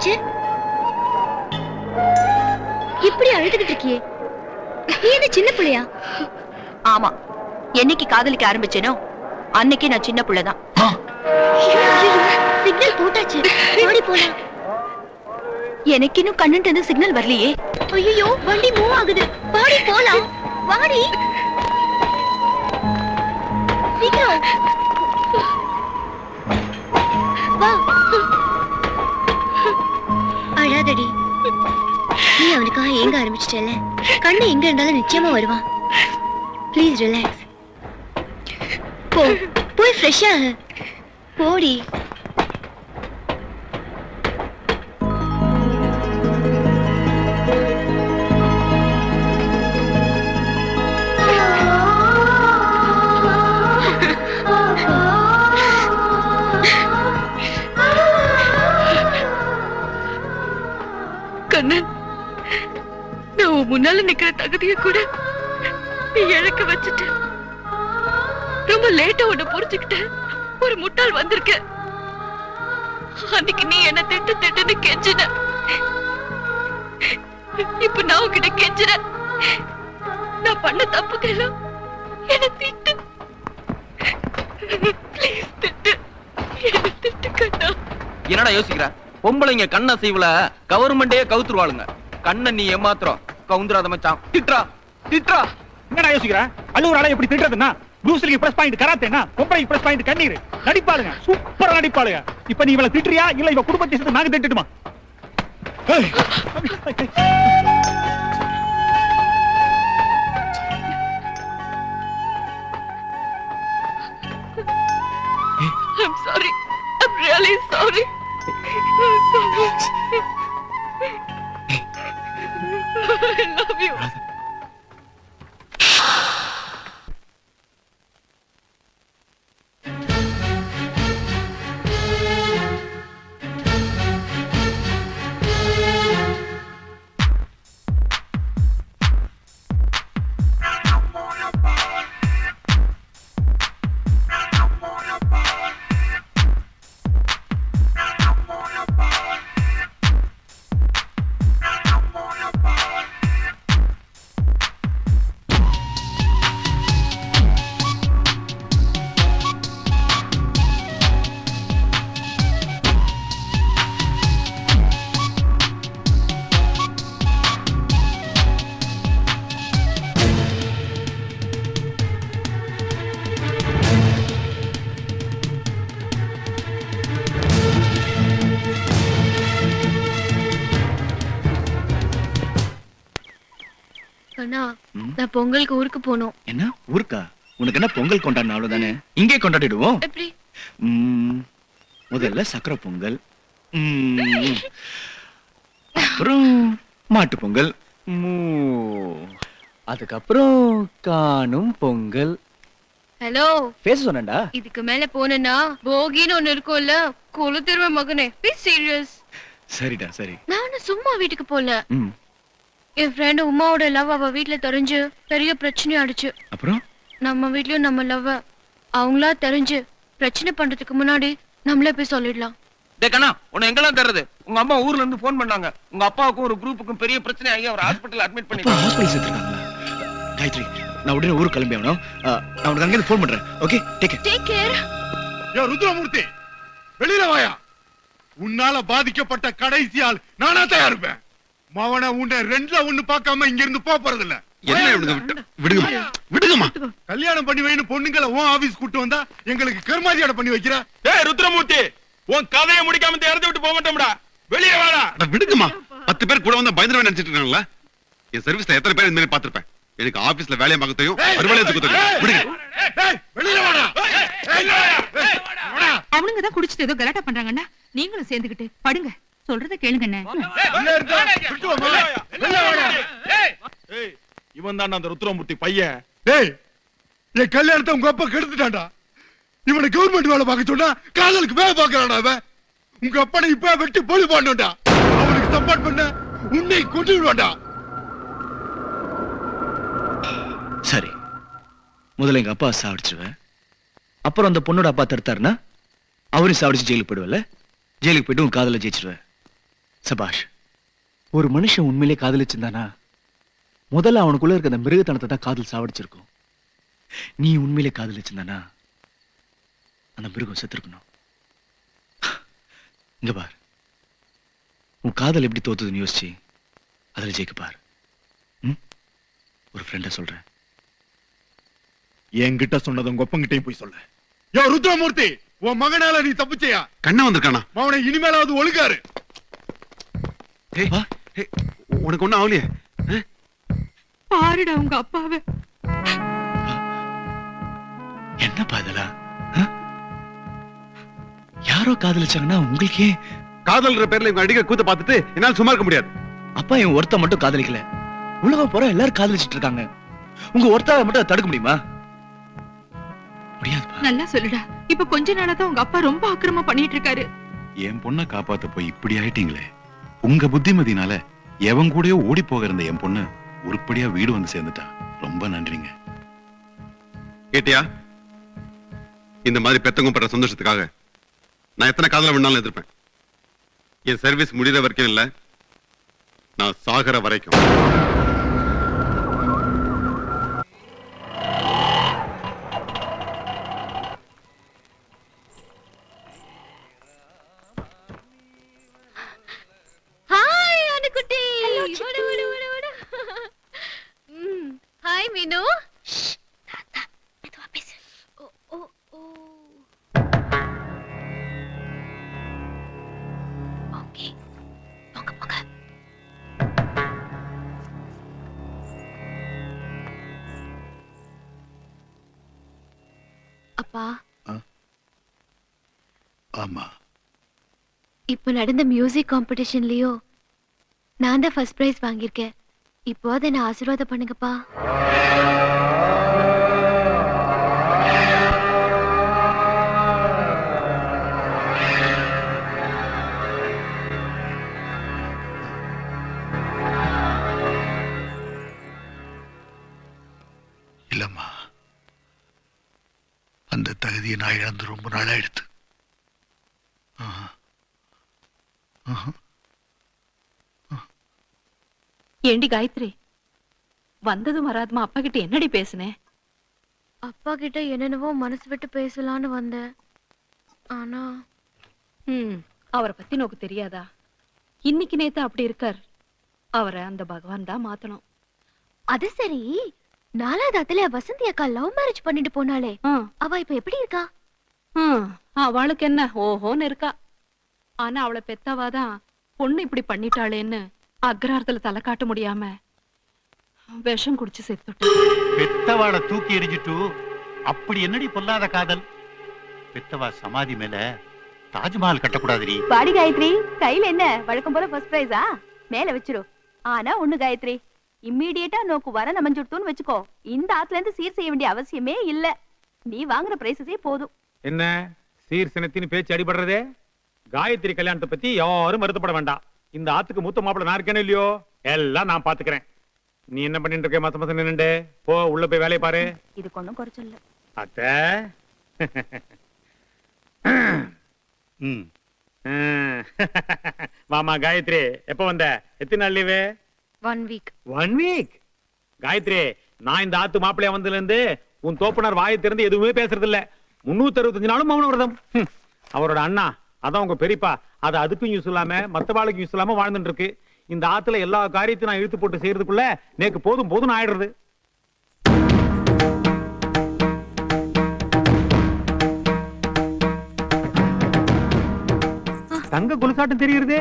என்னாச்சு? இப்படி அழுதுகிட்டு இருக்கியே, நீ என்ன சின்ன பிள்ளையா? ஆமா, என்னைக்கு காதலிக்க ஆரம்பிச்சேனோ அன்னைக்கு நான் சின்ன பிள்ளைதான். சிக்னல் போட்டாச்சு, ஓடி போலாம். எனக்கு இன்னும் கண்ணுட்டு இருந்து சிக்னல் வரலையே. ஐயோ, வண்டி மூவ் ஆகுது. வாடி போலாம், வாடி சீக்கிரம் வா. அழாதடி, நீ அவனுக்காக ஏங்க ஆரம்பிச்சிட்டல. கண்ணு எங்க இருந்தாலும் நிச்சயமா வருவான். Please relax. போ, போய் ஃப்ரெஷ் ஆகு. போடி. கண்ணன், நான் உன் முன்னால நிக்கிற தகுதியை கூட நீ இழக்க வச்சுட்ட. ரொம்ப லேட்டா உன்னை புரிஞ்சுக்கிட்ட. ஒரு முட்டாள் வந்திருக்க. அன்னைக்கு நீ என்ன திட்டுன்னு கெஞ்சின. இப்ப நான் உன்கிட்ட கெஞ்சின. நான் பண்ண தப்புக்கெல்லாம் என்ன திட்டு. ப்ளீஸ் திட்டு, என்ன திட்டு கண்ணா. என்னடா யோசிக்கிற? பொம்பளைங்க கண்ண செய்வல கவர்மெண்டே கவுத்துருவாளுங்க. கண்ண நீ ஏமாத்திரம் கவுந்துராத மச்சான். திட்றா திட்றா. என்னடா யோசிக்கிற? அழுவுறால எப்படி திட்டுறதுன்னா, ப்ளூஸ்லிக்கு பிரஸ் பாயிண்ட் கராத்தேனா, பொம்பளைக்கு பிரஸ் பாயிண்ட் கண்ணீர். நடிப்பாளுங்க, சூப்பரா நடிப்பாளுங்க. இப்ப நீ இவள திட்டுறியா இல்ல இவ குடும்பத்தை சேர்த்து நாங்க திட்டுமா? I'm sorry. I'm really sorry. I love you. நான் பொங்கலுக்கு ஊருக்கு போனோம். என்ன ஊருக்கா? உனக்கு என்ன பொங்கல் கொண்டாடணும் அவ்வளவுதானே? இங்கே கொண்டாடிடுவோம். எப்படி? முதல்ல சக்கரை பொங்கல், அப்புறம் மாட்டு பொங்கல், அதுக்கப்புறம் காணும் பொங்கல். ஹலோ, பேச சொன்னேன்டா. இதுக்கு மேல போனா போகின்னு ஒண்ணு இருக்கும்ல, கொளுத்திருவ மகனே. Be serious. சரிடா சரி. நான் சும்மா வீட்டுக்கு போல. என் ஃப்ரெண்ட் உமாவோட லவ் அவ வீட்டுல தெரிஞ்சு பெரிய பிரச்சனை ஆயிடுச்சு. அப்புறம் நம்ம வீட்லயும் நம்ம லவ் அவங்களா தெரிஞ்சு பிரச்சனை பண்றதுக்கு முன்னாடி நம்மளே போய் சொல்லிடலாம். கண்ணா, உன்னை எங்கெல்லாம் தர்றது? உங்க அம்மா ஊர்ல இருந்து போன் பண்ணாங்க. உங்க அப்பாவுக்கும் ஒரு குரூப்புக்கும் பெரிய பிரச்சனை ஆகி அவர் ஹாஸ்பிடல் அட்மிட் பண்ணிருக்காங்க. ஹாஸ்பிடல் சேர்த்திருக்காங்களா? காயத்ரி, நான் உடனே ஊருக்கு கிளம்பி ஆகணும். நான் உனக்கு அங்கே போன் பண்றேன். Okay, take care. யோ ருத்ரமூர்த்தி, வெளியில வாயா. உன்னால பாதிக்கப்பட்ட கடைசி ஆள் நானா தான் இருப்பேன். மவன உன்னை ரெண்டுல ஒண்ணு பார்க்காம இங்க இருந்து போறது இல்ல. என்ன விடுங்க விடுங்கம்மா. கல்யாணம் பண்ணி வைன்னு பொண்ணுங்களை உன் ஆபீஸ் கூட்டு வந்தா எங்களுக்கு கர்மாதியாட பண்ணி வைக்கிற. ஏய் ருத்ரமூர்த்தி, உன் கதையை முடிக்காம இறந்து விட்டு போக மாட்டோம்டா. வெளியே வாடா. விடுங்கம்மா. 10 பேர் கூட வந்தா பயந்துருவேன் நினைச்சிட்டு இருக்காங்களா? என் சர்வீஸ்ல எத்தனை பேர் இந்த மாதிரி பாத்துருப்பேன். எனக்கு ஆபீஸ்ல வேலையை பார்க்க தெரியும், அறுவலையை தூக்க தெரியும். விடுங்க. வெளியே வாடா. அவனுங்க தான் குடிச்சிட்டு ஏதோ கலாட்டா பண்றாங்கண்ணா. நீங்களும் சேர்ந்துக்கிட்டு படுங்க. சொல்றத கேளுங்கண்ணே. இவன் தான் அந்த ருத்ரமூர்த்தி பையன். டேய், என் கல்யாணத்தை உங்க அப்பா கெடுத்துட்டான்டா. இவனை கவர்மெண்ட் வேலை பார்க்க சொன்னா காதலுக்கு வேலை பார்க்கறான்டா. அவன் உங்க அப்பனை இப்ப வெட்டி பொழு பாண்டா. அவனுக்கு சப்போர்ட் பண்ண உன்னை கொண்டு விடுவான்டா. சரி, முதல்ல எங்க அப்பா சாவடிச்சுவேன். அப்புறம் அந்த பொண்ணோட அப்பா தடுத்தாருன்னா அவரையும் சாவடிச்சு ஜெயிலுக்கு போயிடுவல. ஜெயிலுக்கு போயிட்டு உன் காதல ஜெயிச்சிருவேன். சபாஷ். ஒரு மனுஷன் உண்மையிலே காதலிச்சிருந்தானா முதல்ல அவனுக்குள்ள இருக்க அந்த மிருகத்தனத்தை தான் காதல் சாவடிச்சிருக்கும். நீ உண்மையிலே காதலிச்சிருந்தானா அந்த மிருகம் செத்துருக்கணும். இங்க பார், உன் காதல் எப்படி தோத்துதுன்னு யோசிச்சு அதுல ஜெயிக்க பார். ஒரு ஃப்ரெண்ட சொல்றேன். என்கிட்ட சொன்னது உங்க ஒப்பங்கிட்டையும் போய் சொல்ல. யோ ருத்ரமூர்த்தி, உன் மகனால நீ தப்பிச்சையா? கண்ணா வந்திருக்கானா? அவனை இனிமேலாவது ஒழுங்காரு. உனக்கு ஒண்ணும் ஆகலையே? பாருடா உங்க அப்பாவை. என்னப்பா இதெல்லாம்? யாரோ காதலிச்சாங்கன்னா உங்களுக்கே காதல்ற பேர்ல இவங்க அடிக்க கூத்த பார்த்துட்டு என்னால சும்மா இருக்க முடியாது. அப்பா என் ஒருத்த மட்டும் காதலிக்கல, உலகம் போற எல்லாரும் காதலிச்சிட்டு இருக்காங்க. உங்க ஒருத்தாவை மட்டும் தடுக்க முடியுமா? முடியாதுப்பா. நல்லா சொல்லுடா. இப்ப கொஞ்ச நாளா தான் உங்க அப்பா ரொம்ப ஆக்கிரமா பண்ணிட்டு இருக்காரு. என் பொண்ணை காப்பாத்த போய் இப்படி ஆயிட்டீங்களே. உங்க புத்திமதினால எவன் கூடயோ ஓடி போக இருந்த என் பொண்ணு உருப்படியா வீடு வந்து சேர்ந்துட்டா. ரொம்ப நன்றிங்க. கேட்டியா? இந்த மாதிரி பெத்தவங்க படுற சந்தோஷத்துக்காக நான் எத்தனை காதல வேணாலும் எதிர்ப்பேன். என் சர்வீஸ் முடிகிற வரைக்கும் இல்ல, நான் சாகர வரைக்கும். ஹாய் அனுக்குட்டி. ஹாய் மீனு. தாத்தா மெதுவா பேசு. ஓ ஓ ஓ. ஓகே, போங்க போங்க. அப்பா, ஆமா, இப்போ நடந்த மியூசிக் காம்படிஷன்லயோ நான் தான் ஃபர்ஸ்ட் பிரைஸ் வாங்கியிருக்கேன். இப்போ அதை நான் ஆசீர்வாதம் பண்ணுங்கப்பா. இல்லம்மா, அந்த தகுதியை நான் இழந்து ரொம்ப நாளாயிடுத்து. ஏண்டி காயத்ரி, வந்ததும் வராதுமா அப்பா கிட்ட என்னடி பேசுனேன்? அப்பா கிட்ட என்னென்னவோ மனசு விட்டு பேசலான்னு வந்தேன். ஆனா அவரை பத்தி நோக்கு தெரியாதா? இன்னைக்கு நேத்து அப்படி இருக்கார். அவரை அந்த பகவான் தான் மாத்தணும். அது சரி, 4வது அத்துல வசந்தி அக்கா லவ் மேரேஜ் பண்ணிட்டு போனாலே, அவ இப்ப எப்படி இருக்கா? அவளுக்கு என்ன ஓஹோன்னு இருக்கா. ஆனா அவளை பெத்தவாதான் பொண்ணு இப்படி பண்ணிட்டாளேன்னு அக்ராரத்துல தலை காட்ட முடியாம விஷம் குடிச்சு செத்துட்டு. பெத்தவாளை தூக்கி எறிஞ்சிட்டு அப்படி என்னடி பொல்லாத காதல்? பெத்தவா சமாதி மேல தாஜ்மஹால் கட்டக்கூடாதுடி. பாடி காயத்ரி, கையில என்ன வழக்கம் போல ஃபர்ஸ்ட் பிரைஸா? மேல வச்சிரு. ஆனா ஒண்ணு காயத்ரி, இம்மீடியட்டா நோக்கு வர நமஞ்சுட்டுன்னு வச்சுக்கோ. இந்த ஆத்துல இருந்து சீர் செய்ய வேண்டிய அவசியமே இல்ல. நீ வாங்குற பிரைஸஸே போதும். என்ன சீர் சினத்தின் பேச்சு அடிபடுறதே? காயத்ரி கல்யாணத்தை பத்தி யாரும் வருத்தப்பட வேண்டாம். இந்த ஆத்துக்கு மூத்த மாப்பிள்ள நான் இருக்கேன்னு இல்லையோ, எல்லாம் நான் பாத்துக்கிறேன். நீ என்ன பண்ணிட்டு இருக்க? மாசம் மாசம் நின்னுண்டு போ, உள்ள போய் வேலையை பாரு. இது கொண்டும் குறைச்சல்ல அத்தை. மாமா காயத்ரி, எப்ப வந்த? எத்தனை நாள் லீவு? 1 வீக். 1 வீக்? காயத்ரி, நான் இந்த ஆத்து மாப்பிள்ளையா வந்ததுல இருந்து உன் தோப்பனார் வாயை திறந்து எதுவுமே பேசுறது இல்ல. 365 நாளும் மௌன விரதம். அவரோட அண்ணா, அதான் உங்க பெரியப்பா, அது அதுக்கும் யூஸ் இல்லாம மத்த வாழ்க்கையும் யூஸ் இல்லாம வாழ்ந்துட்டு இருக்கு. இந்த ஆத்துல எல்லா காரியத்தையும் நான் இழுத்து போட்டு செய்யறதுக்குள்ள நேக்கு போதும் போதும் ஆயிடுறது. தங்க கொலுசாட்டம் தெரியுது.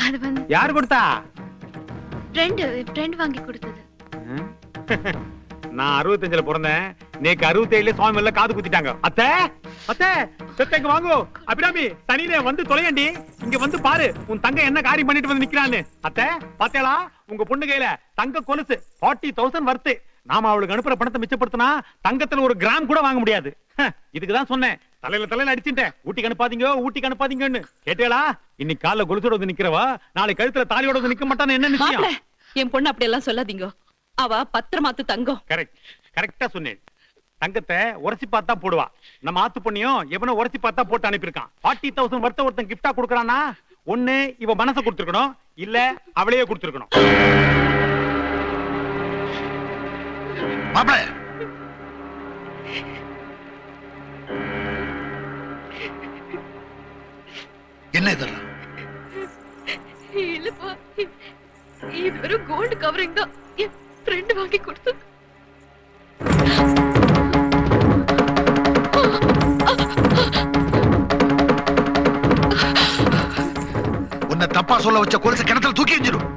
அது வந்து யாரு கொடுத்தா? ஃப்ரெண்ட் வாங்கி கொடுத்தது. நான் 65ல பிறந்தேன். நேக்கு 67ல சுவாமி மேல காது குத்திட்டாங்க. அத்தை அத்தை செத்தங்க வாங்கோ. அபிராமி தனியிலே வந்து தொலையண்டி. இங்க வந்து பாரு உன் தங்க என்ன காரியம் பண்ணிட்டு வந்து நிக்கிறான்னு. அத்தை பாத்தேளா, உங்க பொண்ணு கையில தங்க கொலுசு 40,000 வர்த்து. நாம அவளுக்கு அனுப்புற பணத்தை மிச்சப்படுத்தினா தங்கத்துல 1 கிராம் கூட வாங்க முடியாது. இதுக்குதான் சொன்னேன், தலையில அடிச்சுட்டேன். ஊட்டிக்கு அனுப்பாதீங்கன்னு கேட்டேளா? இன்னைக்கு காலைல கொலுசோட வந்து நிக்கிறவா நாளை கழுத்துல தாலியோட வந்து நிக்க மாட்டான்னு என்ன நிச்சயம்? என் பொண்ணு அப்படி எல்லாம் சொல்லாதீங்க. அவ பத்திரமாத்து தங்கம். கரெக்டா சொன்னேன். தங்கத்தை உரைச்சி பார்த்தா போடுவா. நம்ம ஆத்து பொண்ணியும் எவனோ உரைச்சி பார்த்தா போட்டு அனுப்பியிருக்கான். 40,000 வர்த்த ஒருத்தன் கிஃப்டா கொடுக்கறானா? ஒண்ணு இவ மனசை கொடுத்துருக்கணும், இல்ல அவளையே கொடுத்துருக்கணும். மாப்பிள என்ன இதெல்லாம்? இல்லப்பா, இது வெறும் கோல்டு கவரிங் தான். என் ஃப்ரெண்ட் வாங்கி கொடுத்து. உன்னை தப்பா சொல்ல வச்ச கொலுசு கிணத்துல தூக்கி எறிஞ்சிடும்.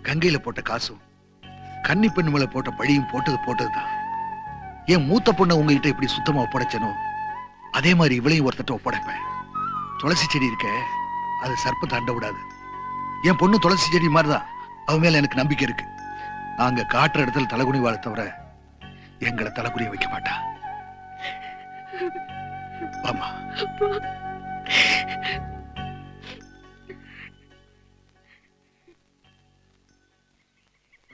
கங்கையில போட்ட காசும் கன்னி பெண்ணு மேல போட்ட பழியும் போட்டதுதான். என் மூத்த பொண்ணை உங்ககிட்ட இப்படி சுத்தமா ஒப்படைச்சனோ அதே மாதிரி இவளையும் ஒருத்தட்ட ஒப்படைப்பேன். துளசி செடி இருக்க அது சர்ப்பத்தை அண்ட விடாது. என் பொண்ணு துளசி செடி மாதிரிதான், அவ மேல எனக்கு நம்பிக்கை இருக்கு. நாங்க காட்டுற இடத்துல தலைகுனி வாழ தவிர எங்களை தலைகுனிய வைக்க மாட்டா. ஆமா.